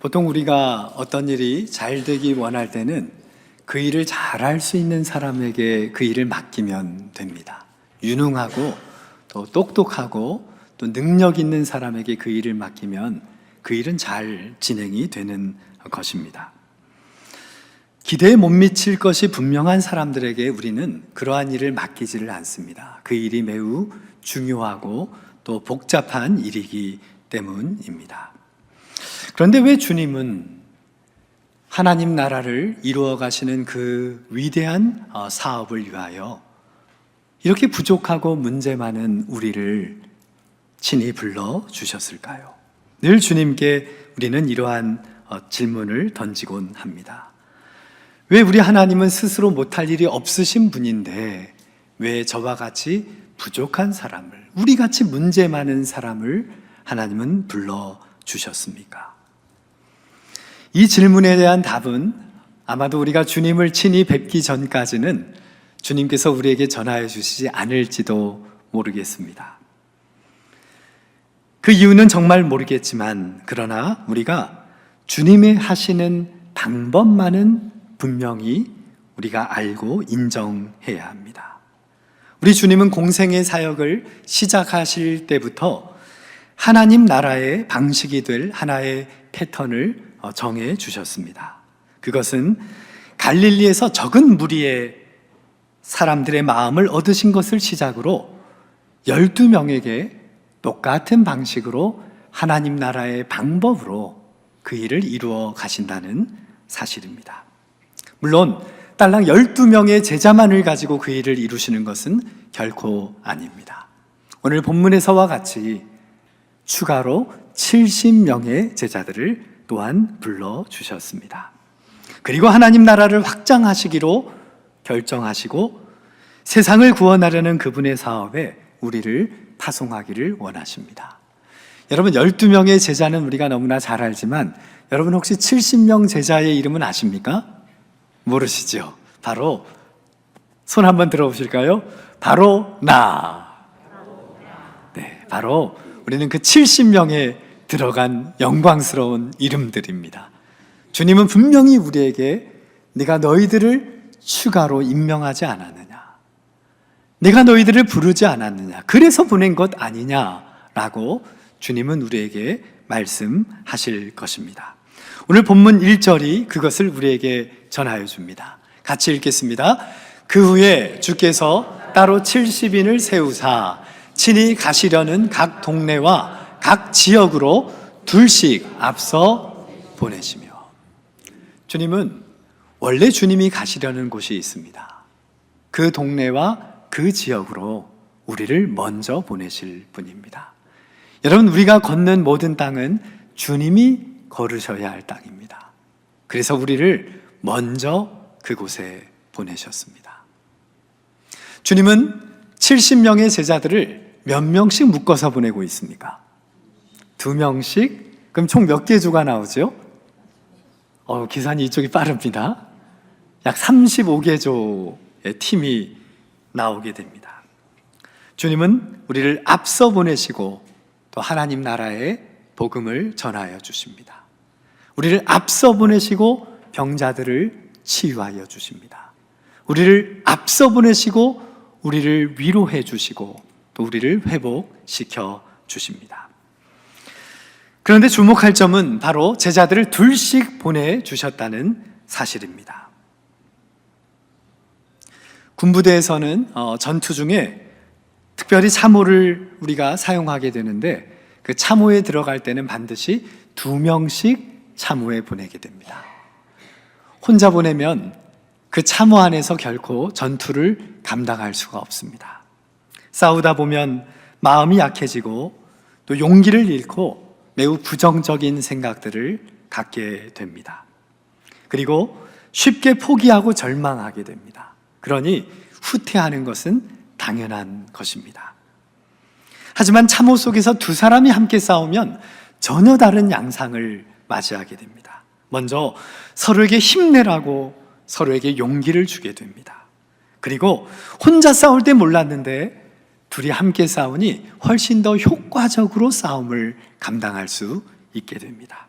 보통 우리가 어떤 일이 잘 되기 원할 때는 그 일을 잘할 수 있는 사람에게 그 일을 맡기면 됩니다. 유능하고 또 똑똑하고 또 능력 있는 사람에게 그 일을 맡기면 그 일은 잘 진행이 되는 것입니다. 기대에 못 미칠 것이 분명한 사람들에게 우리는 그러한 일을 맡기지를 않습니다. 그 일이 매우 중요하고 또 복잡한 일이기 때문입니다. 그런데 왜 주님은 하나님 나라를 이루어 가시는 그 위대한 사업을 위하여 이렇게 부족하고 문제 많은 우리를 친히 불러 주셨을까요? 늘 주님께 우리는 이러한 질문을 던지곤 합니다. 왜 우리 하나님은 스스로 못할 일이 없으신 분인데 왜 저와 같이 부족한 사람을, 우리 같이 문제 많은 사람을 하나님은 불러 주셨습니까? 이 질문에 대한 답은 아마도 우리가 주님을 친히 뵙기 전까지는 주님께서 우리에게 전하여 주시지 않을지도 모르겠습니다. 그 이유는 정말 모르겠지만 그러나 우리가 주님의 하시는 방법만은 분명히 우리가 알고 인정해야 합니다. 우리 주님은 공생의 사역을 시작하실 때부터 하나님 나라의 방식이 될 하나의 패턴을 정해 주셨습니다. 그것은 갈릴리에서 적은 무리의 사람들의 마음을 얻으신 것을 시작으로 12명에게 똑같은 방식으로 하나님 나라의 방법으로 그 일을 이루어 가신다는 사실입니다. 물론 딸랑 12명의 제자만을 가지고 그 일을 이루시는 것은 결코 아닙니다. 오늘 본문에서와 같이 추가로 70명의 제자들을 또한 불러주셨습니다. 그리고 하나님 나라를 확장하시기로 결정하시고 세상을 구원하려는 그분의 사업에 우리를 파송하기를 원하십니다. 여러분, 12명의 제자는 우리가 너무나 잘 알지만 여러분 혹시 70명 제자의 이름은 아십니까? 모르시죠? 바로 손 한번 들어보실까요? 바로 나. 네, 바로 우리는 그 70명에 들어간 영광스러운 이름들입니다. 주님은 분명히 우리에게 내가 너희들을 추가로 임명하지 않았느냐, 내가 너희들을 부르지 않았느냐, 그래서 보낸 것 아니냐라고 주님은 우리에게 말씀하실 것입니다. 오늘 본문 1절이 그것을 우리에게 전하여 줍니다. 같이 읽겠습니다. 그 후에 주께서 따로 70인을 세우사 친히 가시려는 각 동네와 각 지역으로 둘씩 앞서 보내시며, 주님은 원래 주님이 가시려는 곳이 있습니다. 그 동네와 그 지역으로 우리를 먼저 보내실 분입니다. 여러분, 우리가 걷는 모든 땅은 주님이 걸으셔야 할 땅입니다. 그래서 우리를 먼저 그곳에 보내셨습니다. 주님은 70명의 제자들을 몇 명씩 묶어서 보내고 있습니까? 2명씩? 그럼 총 몇 개 주가 나오죠? 기사님 이쪽이 빠릅니다. 약 35개 조의 팀이 나오게 됩니다. 주님은 우리를 앞서 보내시고 또 하나님 나라의 복음을 전하여 주십니다. 우리를 앞서 보내시고 병자들을 치유하여 주십니다. 우리를 앞서 보내시고 우리를 위로해 주시고 또 우리를 회복시켜 주십니다. 그런데 주목할 점은 바로 제자들을 둘씩 보내주셨다는 사실입니다. 군부대에서는 전투 중에 특별히 참호를 우리가 사용하게 되는데 그 참호에 들어갈 때는 반드시 2명씩 참호에 보내게 됩니다. 혼자 보내면 그 참호 안에서 결코 전투를 감당할 수가 없습니다. 싸우다 보면 마음이 약해지고 또 용기를 잃고 매우 부정적인 생각들을 갖게 됩니다. 그리고 쉽게 포기하고 절망하게 됩니다. 그러니 후퇴하는 것은 당연한 것입니다. 하지만 참호 속에서 2사람이 함께 싸우면 전혀 다른 양상을 맞이하게 됩니다. 먼저 서로에게 힘내라고 서로에게 용기를 주게 됩니다. 그리고 혼자 싸울 때 몰랐는데 둘이 함께 싸우니 훨씬 더 효과적으로 싸움을 감당할 수 있게 됩니다.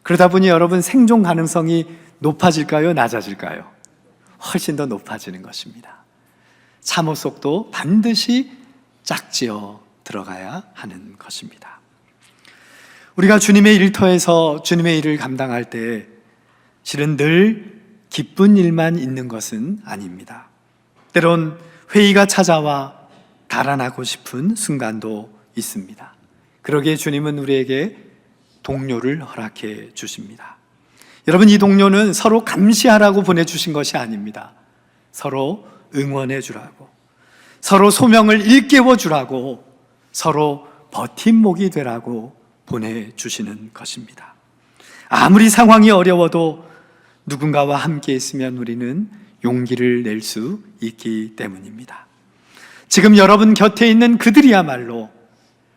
그러다 보니 여러분 생존 가능성이 높아질까요? 낮아질까요? 훨씬 더 높아지는 것입니다. 참호 속도 반드시 짝지어 들어가야 하는 것입니다. 우리가 주님의 일터에서 주님의 일을 감당할 때 실은 늘 기쁜 일만 있는 것은 아닙니다. 때론 회의가 찾아와 달아나고 싶은 순간도 있습니다. 그러기에 주님은 우리에게 동료를 허락해 주십니다. 여러분, 이 동료는 서로 감시하라고 보내주신 것이 아닙니다. 서로 응원해 주라고, 서로 소명을 일깨워 주라고, 서로 버팀목이 되라고 보내주시는 것입니다. 아무리 상황이 어려워도 누군가와 함께 있으면 우리는 용기를 낼 수 있기 때문입니다. 지금 여러분 곁에 있는 그들이야말로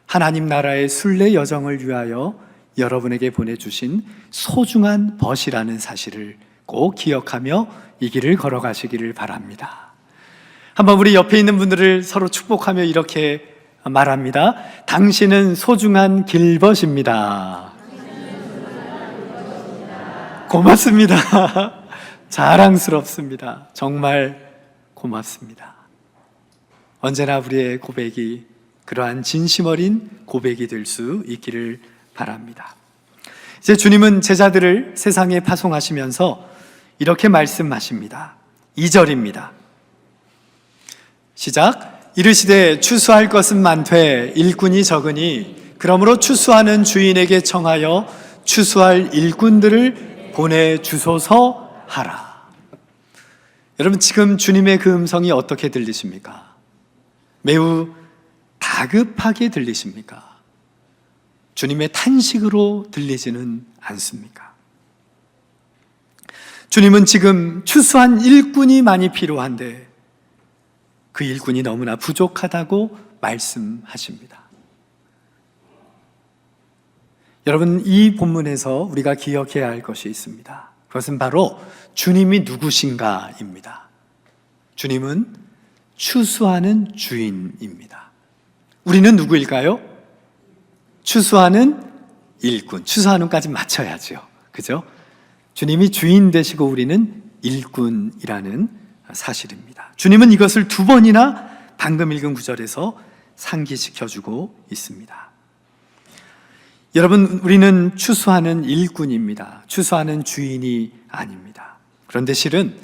하나님 나라의 순례 여정을 위하여 여러분에게 보내주신 소중한 벗이라는 사실을 꼭 기억하며 이 길을 걸어가시기를 바랍니다. 한번 우리 옆에 있는 분들을 서로 축복하며 이렇게 말합니다. 당신은 소중한 길벗입니다. 고맙습니다. 자랑스럽습니다. 정말 고맙습니다. 언제나 우리의 고백이 그러한 진심 어린 고백이 될 수 있기를 바랍니다. 이제 주님은 제자들을 세상에 파송하시면서 이렇게 말씀하십니다. 2절입니다. 시작. 이르시되 추수할 것은 많되 일꾼이 적으니 그러므로 추수하는 주인에게 청하여 추수할 일꾼들을 보내주소서 하라. 여러분, 지금 주님의 그 음성이 어떻게 들리십니까? 매우 다급하게 들리십니까? 주님의 탄식으로 들리지는 않습니까? 주님은 지금 추수한 일꾼이 많이 필요한데 그 일꾼이 너무나 부족하다고 말씀하십니다. 여러분, 이 본문에서 우리가 기억해야 할 것이 있습니다. 그것은 바로 주님이 누구신가입니다. 주님은 추수하는 주인입니다. 우리는 누구일까요? 추수하는 일꾼. 추수하는까지 맞춰야죠. 그죠? 주님이 주인 되시고 우리는 일꾼이라는 사실입니다. 주님은 이것을 두 번이나 방금 읽은 구절에서 상기시켜주고 있습니다. 여러분, 우리는 추수하는 일꾼입니다. 추수하는 주인이 아닙니다. 그런데 실은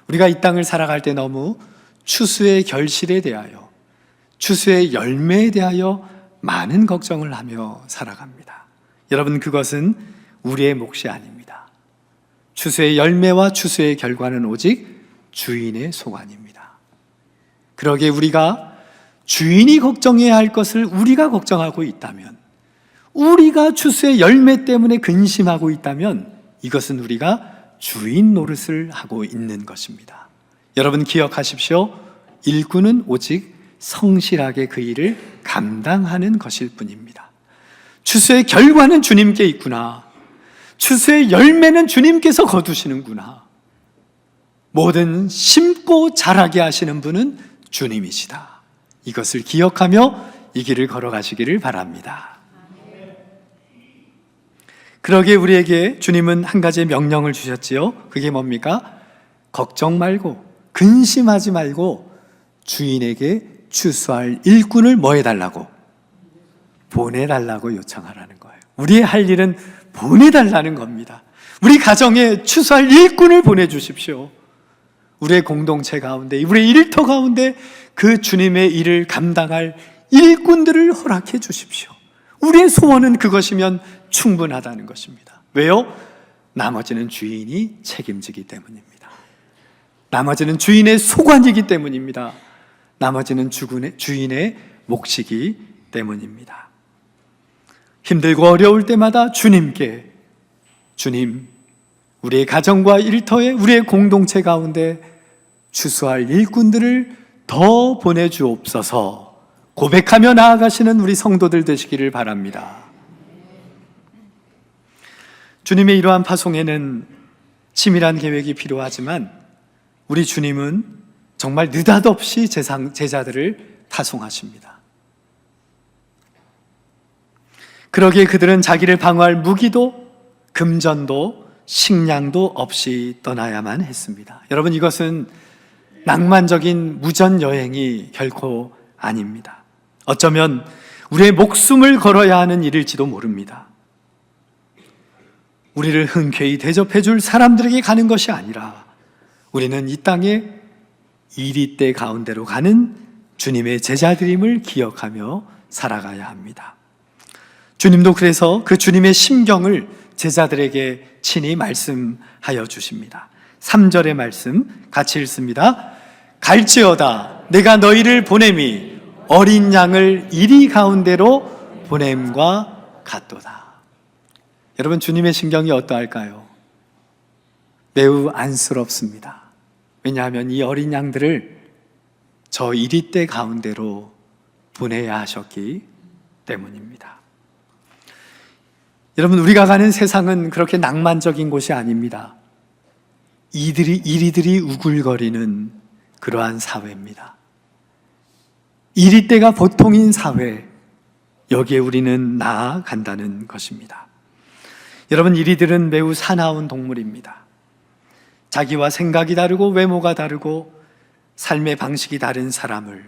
우리가 이 땅을 살아갈 때 너무 추수의 결실에 대하여, 추수의 열매에 대하여 많은 걱정을 하며 살아갑니다. 여러분, 그것은 우리의 몫이 아닙니다. 추수의 열매와 추수의 결과는 오직 주인의 소관입니다. 그러기에 우리가 주인이 걱정해야 할 것을 우리가 걱정하고 있다면, 우리가 추수의 열매 때문에 근심하고 있다면 이것은 우리가 주인 노릇을 하고 있는 것입니다. 여러분, 기억하십시오. 일꾼은 오직 성실하게 그 일을 감당하는 것일 뿐입니다. 추수의 결과는 주님께 있구나. 추수의 열매는 주님께서 거두시는구나. 뭐든 심고 자라게 하시는 분은 주님이시다. 이것을 기억하며 이 길을 걸어가시기를 바랍니다. 그러기에 우리에게 주님은 한 가지의 명령을 주셨지요. 그게 뭡니까? 걱정 말고, 근심하지 말고 주인에게 추수할 일꾼을 뭐 해달라고? 보내달라고 요청하라는 거예요. 우리의 할 일은 보내달라는 겁니다. 우리 가정에 추수할 일꾼을 보내주십시오. 우리의 공동체 가운데, 우리의 일터 가운데 그 주님의 일을 감당할 일꾼들을 허락해 주십시오. 우리의 소원은 그것이면 충분하다는 것입니다. 왜요? 나머지는 주인이 책임지기 때문입니다. 나머지는 주인의 소관이기 때문입니다. 나머지는 주인의 몫이기 때문입니다. 힘들고 어려울 때마다 주님께, 주님, 우리의 가정과 일터에, 우리의 공동체 가운데 추수할 일꾼들을 더 보내주옵소서 고백하며 나아가시는 우리 성도들 되시기를 바랍니다. 주님의 이러한 파송에는 치밀한 계획이 필요하지만 우리 주님은 정말 느닷없이 제자들을 파송하십니다. 그러기에 그들은 자기를 방어할 무기도 금전도 식량도 없이 떠나야만 했습니다. 여러분, 이것은 낭만적인 무전 여행이 결코 아닙니다. 어쩌면 우리의 목숨을 걸어야 하는 일일지도 모릅니다. 우리를 흔쾌히 대접해 줄 사람들에게 가는 것이 아니라 우리는 이 땅에 이리때 가운데로 가는 주님의 제자들임을 기억하며 살아가야 합니다. 주님도 그래서 그 주님의 심경을 제자들에게 친히 말씀하여 주십니다. 3절의 말씀 같이 읽습니다. 갈지어다 내가 너희를 보냄이 어린 양을 이리 가운데로 보냄과 같도다. 여러분, 주님의 심경이 어떠할까요? 매우 안쓰럽습니다. 왜냐하면 이 어린 양들을 저 이리때 가운데로 보내야 하셨기 때문입니다. 여러분, 우리가 가는 세상은 그렇게 낭만적인 곳이 아닙니다. 이리들이 우글거리는 그러한 사회입니다. 이리때가 보통인 사회, 여기에 우리는 나아간다는 것입니다. 여러분, 이리들은 매우 사나운 동물입니다. 자기와 생각이 다르고 외모가 다르고 삶의 방식이 다른 사람을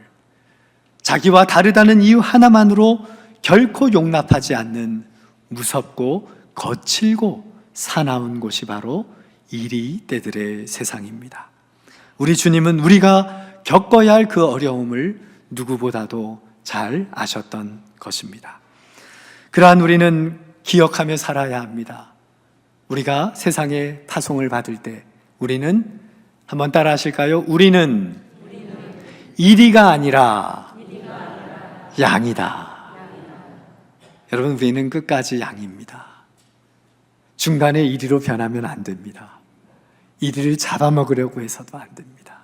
자기와 다르다는 이유 하나만으로 결코 용납하지 않는 무섭고 거칠고 사나운 곳이 바로 이리떼들의 세상입니다. 우리 주님은 우리가 겪어야 할 그 어려움을 누구보다도 잘 아셨던 것입니다. 그러한 우리는 기억하며 살아야 합니다. 우리가 세상에 타송을 받을 때 우리는, 한번 따라 하실까요? 우리는 이리가 아니라 양이다. 여러분, 우리는 끝까지 양입니다. 중간에 이리로 변하면 안 됩니다. 이리를 잡아먹으려고 해서도 안 됩니다.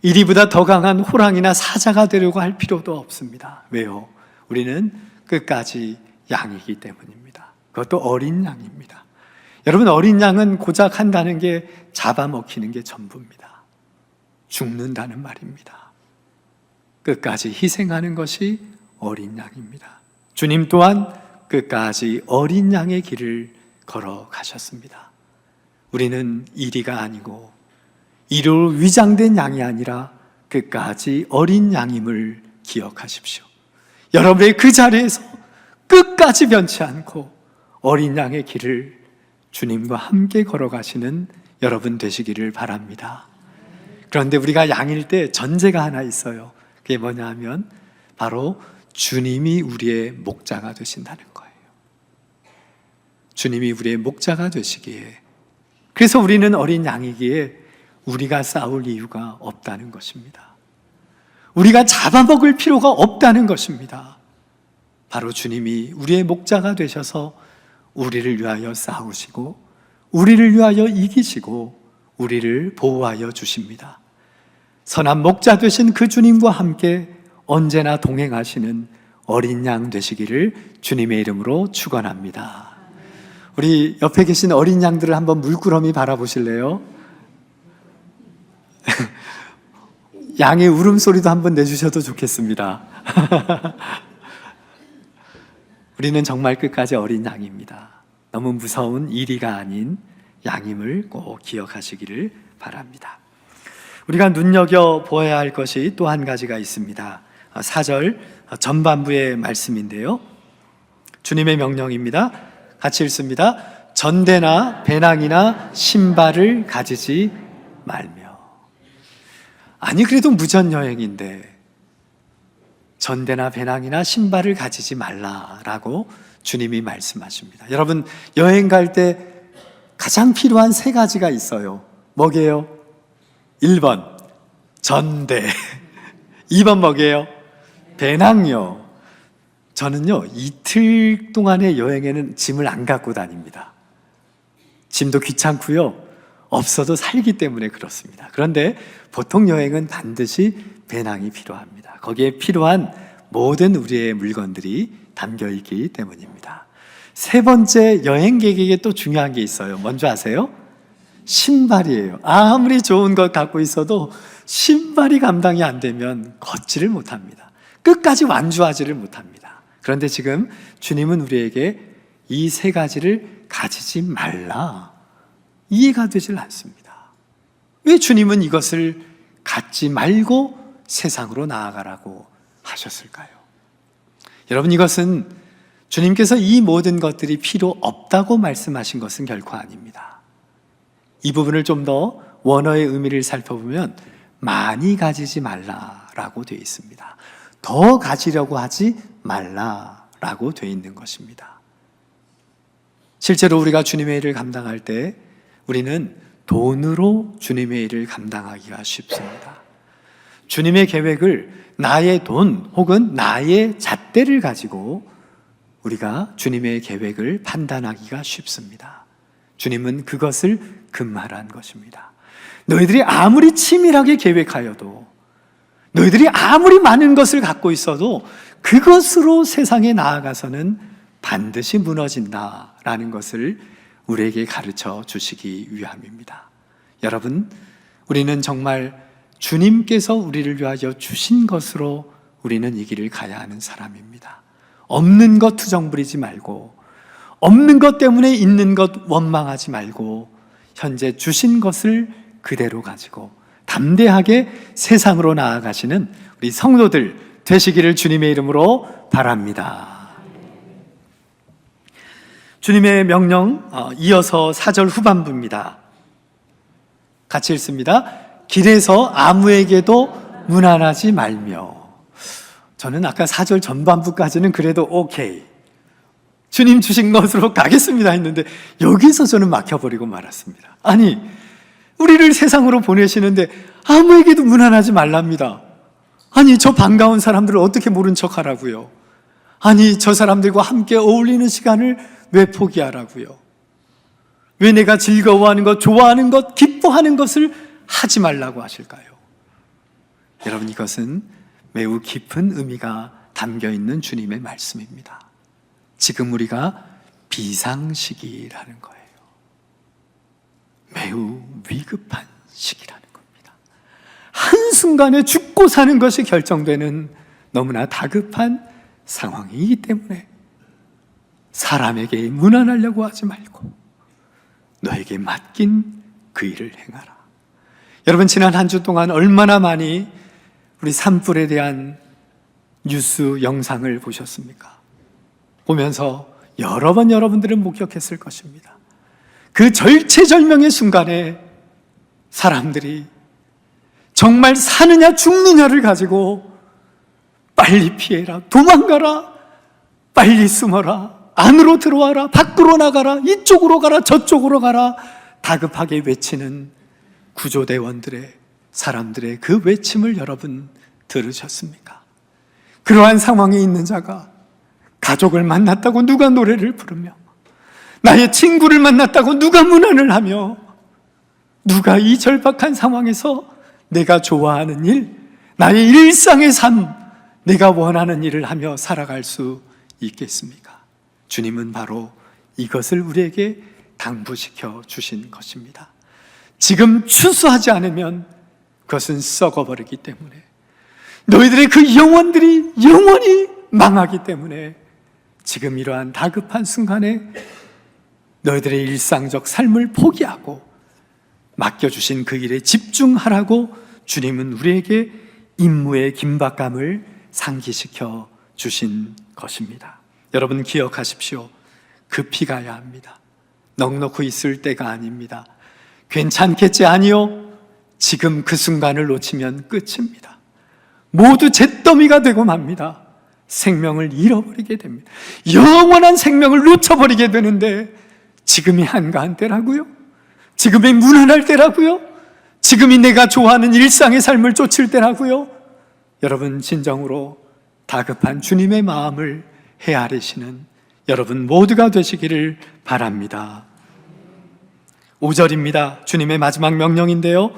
이리보다 더 강한 호랑이나 사자가 되려고 할 필요도 없습니다. 왜요? 우리는 끝까지 양이기 때문입니다. 그것도 어린 양입니다. 여러분, 어린 양은 고작 한다는 게 잡아먹히는 게 전부입니다. 죽는다는 말입니다. 끝까지 희생하는 것이 어린 양입니다. 주님 또한 끝까지 어린 양의 길을 걸어가셨습니다. 우리는 이리가 아니고 이리로 위장된 양이 아니라 끝까지 어린 양임을 기억하십시오. 여러분의 그 자리에서 끝까지 변치 않고 어린 양의 길을 주님과 함께 걸어가시는 여러분 되시기를 바랍니다. 그런데 우리가 양일 때 전제가 하나 있어요. 그게 뭐냐 하면 바로 주님이 우리의 목자가 되신다는 거예요. 주님이 우리의 목자가 되시기에, 그래서 우리는 어린 양이기에 우리가 싸울 이유가 없다는 것입니다. 우리가 잡아먹을 필요가 없다는 것입니다. 바로 주님이 우리의 목자가 되셔서 우리를 위하여 싸우시고 우리를 위하여 이기시고 우리를 보호하여 주십니다. 선한 목자 되신 그 주님과 함께 언제나 동행하시는 어린 양 되시기를 주님의 이름으로 축원합니다. 우리 옆에 계신 어린 양들을 한번 물끄러미 바라보실래요? 양의 울음소리도 한번 내주셔도 좋겠습니다. 우리는 정말 끝까지 어린 양입니다. 너무 무서운 이리가 아닌 양임을 꼭 기억하시기를 바랍니다. 우리가 눈여겨보아야 할 것이 또 한 가지가 있습니다. 4절 전반부의 말씀인데요, 주님의 명령입니다. 같이 읽습니다. 전대나 배낭이나 신발을 가지지 말며. 아니, 그래도 무전여행인데 전대나 배낭이나 신발을 가지지 말라라고 주님이 말씀하십니다. 여러분, 여행 갈 때 가장 필요한 세 가지가 있어요. 뭐게요? 1번 전대, 2번 뭐게요? 배낭요. 저는요, 이틀 동안의 여행에는 짐을 안 갖고 다닙니다. 짐도 귀찮고요, 없어도 살기 때문에 그렇습니다. 그런데 보통 여행은 반드시 배낭이 필요합니다. 거기에 필요한 모든 우리의 물건들이 담겨 있기 때문입니다. 세 번째, 여행객에게 또 중요한 게 있어요. 뭔지 아세요? 신발이에요. 아무리 좋은 것 갖고 있어도 신발이 감당이 안 되면 걷지를 못합니다. 끝까지 완주하지를 못합니다. 그런데 지금 주님은 우리에게 이 세 가지를 가지지 말라. 이해가 되질 않습니다. 왜 주님은 이것을 갖지 말고 세상으로 나아가라고 하셨을까요? 여러분, 이것은 주님께서 이 모든 것들이 필요 없다고 말씀하신 것은 결코 아닙니다. 이 부분을 좀 더 원어의 의미를 살펴보면 많이 가지지 말라라고 되어 있습니다. 더 가지려고 하지 말라라고 되어 있는 것입니다. 실제로 우리가 주님의 일을 감당할 때 우리는 돈으로 주님의 일을 감당하기가 쉽습니다. 주님의 계획을 나의 돈 혹은 나의 잣대를 가지고 우리가 주님의 계획을 판단하기가 쉽습니다. 주님은 그것을 금하라는 것입니다. 너희들이 아무리 치밀하게 계획하여도, 너희들이 아무리 많은 것을 갖고 있어도 그것으로 세상에 나아가서는 반드시 무너진다라는 것을 우리에게 가르쳐 주시기 위함입니다. 여러분, 우리는 정말 주님께서 우리를 위하여 주신 것으로 우리는 이 길을 가야 하는 사람입니다. 없는 것 투정 부리지 말고, 없는 것 때문에 있는 것 원망하지 말고, 현재 주신 것을 그대로 가지고 담대하게 세상으로 나아가시는 우리 성도들 되시기를 주님의 이름으로 바랍니다. 주님의 명령, 이어서 4절 후반부입니다. 같이 읽습니다. 길에서 아무에게도 문안하지 말며. 저는 아까 4절 전반부까지는 그래도 오케이, 주님 주신 것으로 가겠습니다 했는데 여기서 저는 막혀버리고 말았습니다. 아니, 우리를 세상으로 보내시는데 아무에게도 문안하지 말랍니다. 아니, 저 반가운 사람들을 어떻게 모른 척 하라고요? 아니, 저 사람들과 함께 어울리는 시간을 왜 포기하라고요? 왜 내가 즐거워하는 것, 좋아하는 것, 기뻐하는 것을 하지 말라고 하실까요? 여러분, 이것은 매우 깊은 의미가 담겨있는 주님의 말씀입니다. 지금 우리가 비상시기라는 거예요. 매우 위급한 시기라는 겁니다. 한순간에 죽고 사는 것이 결정되는 너무나 다급한 상황이기 때문에 사람에게 문안하려고 하지 말고 너에게 맡긴 그 일을 행하라. 여러분, 지난 한 주 동안 얼마나 많이 우리 산불에 대한 뉴스 영상을 보셨습니까? 보면서 여러 번 여러분들은 목격했을 것입니다. 그 절체절명의 순간에 사람들이 정말 사느냐 죽느냐를 가지고 빨리 피해라, 도망가라, 빨리 숨어라, 안으로 들어와라, 밖으로 나가라, 이쪽으로 가라, 저쪽으로 가라, 다급하게 외치는 구조대원들의, 사람들의 그 외침을 여러분 들으셨습니까? 그러한 상황에 있는 자가 가족을 만났다고 누가 노래를 부르며, 나의 친구를 만났다고 누가 문안을 하며, 누가 이 절박한 상황에서 내가 좋아하는 일, 나의 일상의 삶, 내가 원하는 일을 하며 살아갈 수 있겠습니까? 주님은 바로 이것을 우리에게 당부시켜 주신 것입니다. 지금 추수하지 않으면 그것은 썩어버리기 때문에, 너희들의 그 영혼들이 영원히 망하기 때문에 지금 이러한 다급한 순간에 너희들의 일상적 삶을 포기하고 맡겨주신 그 일에 집중하라고 주님은 우리에게 임무의 긴박감을 상기시켜 주신 것입니다. 여러분, 기억하십시오. 급히 가야 합니다. 넉넉히 있을 때가 아닙니다. 괜찮겠지? 아니요. 지금 그 순간을 놓치면 끝입니다. 모두 잿더미가 되고 맙니다. 생명을 잃어버리게 됩니다. 영원한 생명을 놓쳐버리게 되는데 지금이 한가한 때라고요? 지금이 무난할 때라고요? 지금이 내가 좋아하는 일상의 삶을 쫓을 때라고요? 여러분, 진정으로 다급한 주님의 마음을 헤아리시는 여러분 모두가 되시기를 바랍니다. 5절입니다. 주님의 마지막 명령인데요,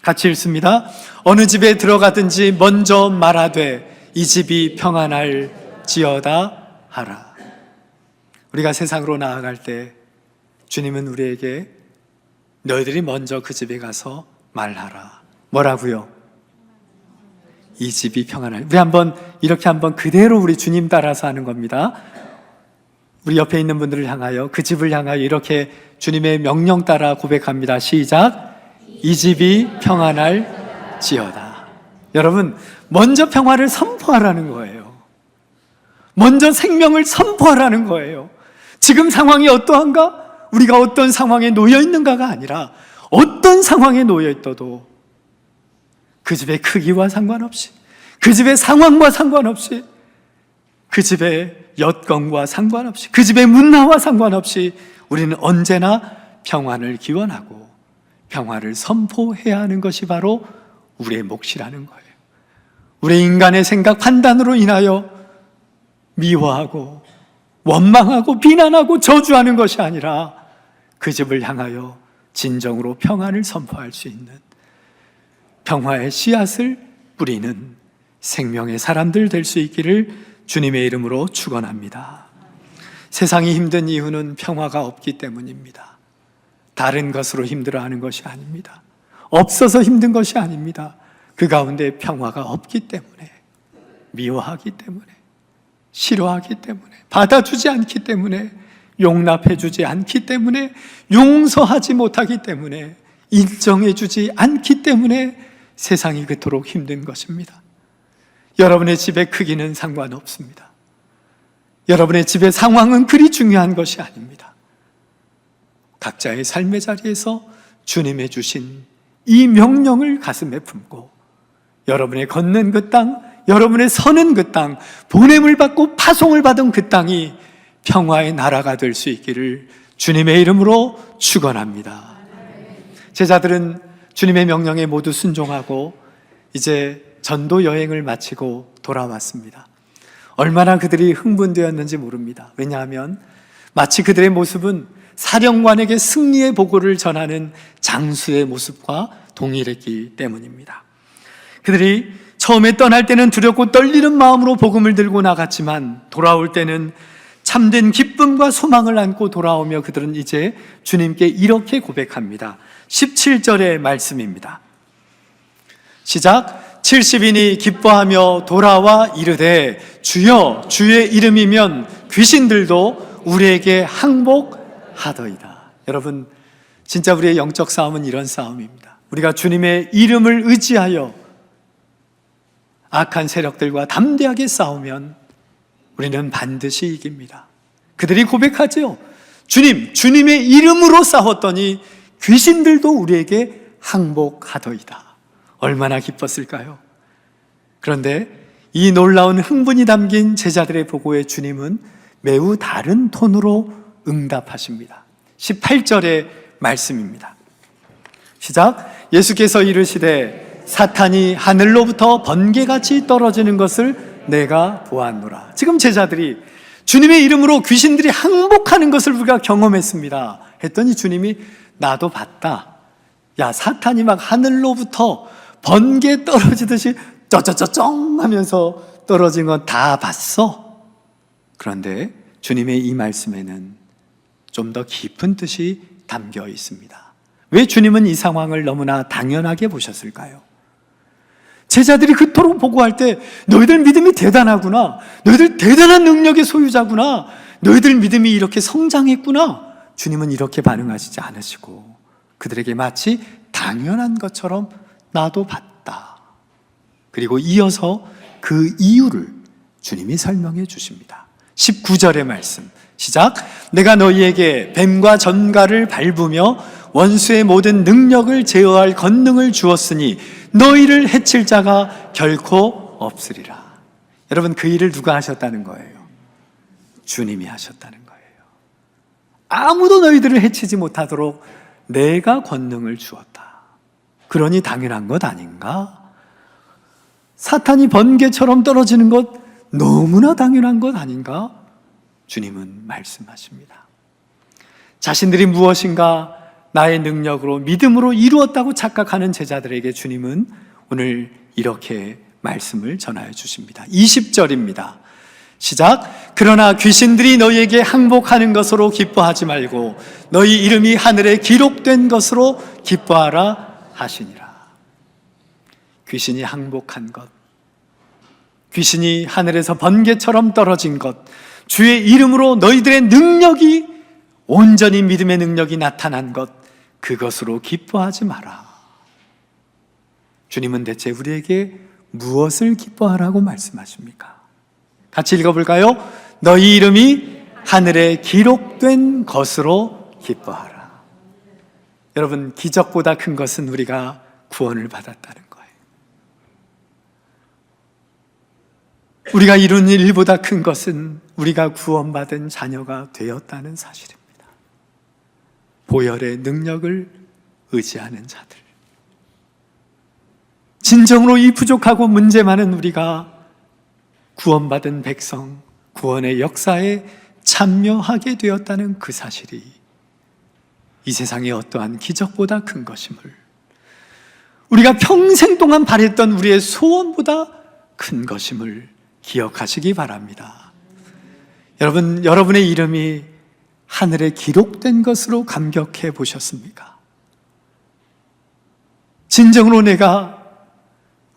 같이 읽습니다. 어느 집에 들어가든지 먼저 말하되 이 집이 평안할지어다 하라. 우리가 세상으로 나아갈 때 주님은 우리에게 너희들이 먼저 그 집에 가서 말하라. 뭐라고요? 이 집이 평안할. 우리 한번 이렇게 한번 그대로 우리 주님 따라서 하는 겁니다. 우리 옆에 있는 분들을 향하여, 그 집을 향하여 이렇게 주님의 명령 따라 고백합니다. 시작. 이 집이 평안할 지어다. 여러분, 먼저 평화를 선포하라는 거예요. 먼저 생명을 선포하라는 거예요. 지금 상황이 어떠한가? 우리가 어떤 상황에 놓여 있는가가 아니라 어떤 상황에 놓여 있어도 그 집의 크기와 상관없이, 그 집의 상황과 상관없이, 그 집의 여건과 상관없이, 그 집의 문화와 상관없이 우리는 언제나 평안을 기원하고 평화를 선포해야 하는 것이 바로 우리의 몫이라는 거예요. 우리 인간의 생각, 판단으로 인하여 미워하고 원망하고 비난하고 저주하는 것이 아니라 그 집을 향하여 진정으로 평안을 선포할 수 있는 평화의 씨앗을 뿌리는 생명의 사람들 될 수 있기를 주님의 이름으로 축원합니다. 세상이 힘든 이유는 평화가 없기 때문입니다. 다른 것으로 힘들어하는 것이 아닙니다. 없어서 힘든 것이 아닙니다. 그 가운데 평화가 없기 때문에, 미워하기 때문에, 싫어하기 때문에, 받아주지 않기 때문에, 용납해주지 않기 때문에, 용서하지 못하기 때문에, 인정해주지 않기 때문에 세상이 그토록 힘든 것입니다. 여러분의 집의 크기는 상관없습니다. 여러분의 집의 상황은 그리 중요한 것이 아닙니다. 각자의 삶의 자리에서 주님의 주신 이 명령을 가슴에 품고 여러분의 걷는 그 땅, 여러분의 서는 그 땅, 보냄을 받고 파송을 받은 그 땅이 평화의 나라가 될 수 있기를 주님의 이름으로 축원합니다. 제자들은 주님의 명령에 모두 순종하고 이제 전도 여행을 마치고 돌아왔습니다. 얼마나 그들이 흥분되었는지 모릅니다. 왜냐하면 마치 그들의 모습은 사령관에게 승리의 보고를 전하는 장수의 모습과 동일했기 때문입니다. 그들이 처음에 떠날 때는 두렵고 떨리는 마음으로 복음을 들고 나갔지만 돌아올 때는 참된 기쁨과 소망을 안고 돌아오며 그들은 이제 주님께 이렇게 고백합니다. 17절의 말씀입니다. 시작. 70인이 기뻐하며 돌아와 이르되 주여, 주의 이름이면 귀신들도 우리에게 항복하더이다. 여러분, 진짜 우리의 영적 싸움은 이런 싸움입니다. 우리가 주님의 이름을 의지하여 악한 세력들과 담대하게 싸우면 우리는 반드시 이깁니다. 그들이 고백하죠. 주님의 이름으로 싸웠더니 귀신들도 우리에게 항복하더이다. 얼마나 기뻤을까요? 그런데 이 놀라운 흥분이 담긴 제자들의 보고에 주님은 매우 다른 톤으로 응답하십니다. 18절의 말씀입니다. 시작. 예수께서 이르시되 사탄이 하늘로부터 번개같이 떨어지는 것을 내가 보았노라. 지금 제자들이 주님의 이름으로 귀신들이 항복하는 것을 우리가 경험했습니다 했더니 주님이 나도 봤다. 야, 사탄이 막 하늘로부터 번개 떨어지듯이 쩌쩌쩌쩡 하면서 떨어진 건 다 봤어. 그런데 주님의 이 말씀에는 좀 더 깊은 뜻이 담겨 있습니다. 왜 주님은 이 상황을 너무나 당연하게 보셨을까요? 제자들이 그토록 보고할 때 너희들 믿음이 대단하구나, 너희들 대단한 능력의 소유자구나, 너희들 믿음이 이렇게 성장했구나, 주님은 이렇게 반응하시지 않으시고 그들에게 마치 당연한 것처럼 나도 봤다. 그리고 이어서 그 이유를 주님이 설명해 주십니다. 19절의 말씀 시작. 내가 너희에게 뱀과 전갈을 밟으며 원수의 모든 능력을 제어할 권능을 주었으니 너희를 해칠 자가 결코 없으리라. 여러분, 그 일을 누가 하셨다는 거예요? 주님이 하셨다는 거예요. 아무도 너희들을 해치지 못하도록 내가 권능을 주었다. 그러니 당연한 것 아닌가? 사탄이 번개처럼 떨어지는 것 너무나 당연한 것 아닌가? 주님은 말씀하십니다. 자신들이 무엇인가 나의 능력으로 믿음으로 이루었다고 착각하는 제자들에게 주님은 오늘 이렇게 말씀을 전하여 주십니다. 20절입니다. 시작. 그러나 귀신들이 너희에게 항복하는 것으로 기뻐하지 말고 너희 이름이 하늘에 기록된 것으로 기뻐하라 하시니라. 귀신이 항복한 것, 귀신이 하늘에서 번개처럼 떨어진 것, 주의 이름으로 너희들의 능력이 온전히 믿음의 능력이 나타난 것, 그것으로 기뻐하지 마라. 주님은 대체 우리에게 무엇을 기뻐하라고 말씀하십니까? 같이 읽어볼까요? 너희 이름이 하늘에 기록된 것으로 기뻐하라. 여러분, 기적보다 큰 것은 우리가 구원을 받았다는 거예요. 우리가 이룬 일보다 큰 것은 우리가 구원받은 자녀가 되었다는 사실입니다. 보혈의 능력을 의지하는 자들, 진정으로 이 부족하고 문제 많은 우리가 구원받은 백성, 구원의 역사에 참여하게 되었다는 그 사실이 이 세상의 어떠한 기적보다 큰 것임을, 우리가 평생 동안 바랬던 우리의 소원보다 큰 것임을 기억하시기 바랍니다. 여러분, 여러분의 이름이 하늘에 기록된 것으로 감격해 보셨습니까? 진정으로 내가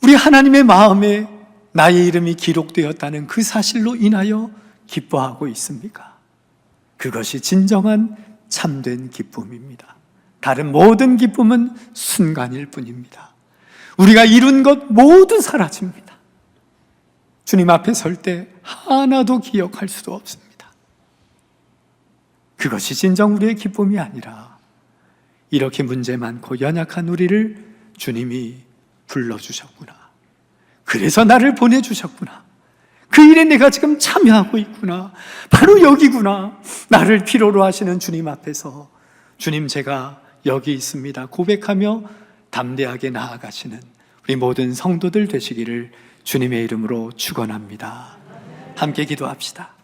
우리 하나님의 마음에 나의 이름이 기록되었다는 그 사실로 인하여 기뻐하고 있습니까? 그것이 진정한 참된 기쁨입니다. 다른 모든 기쁨은 순간일 뿐입니다. 우리가 이룬 것 모두 사라집니다. 주님 앞에 설 때 하나도 기억할 수도 없습니다. 그것이 진정 우리의 기쁨이 아니라 이렇게 문제 많고 연약한 우리를 주님이 불러주셨구나, 그래서 나를 보내주셨구나, 그 일에 내가 지금 참여하고 있구나, 바로 여기구나, 나를 필요로 하시는 주님 앞에서 주님, 제가 여기 있습니다 고백하며 담대하게 나아가시는 우리 모든 성도들 되시기를 주님의 이름으로 축원합니다. 함께 기도합시다.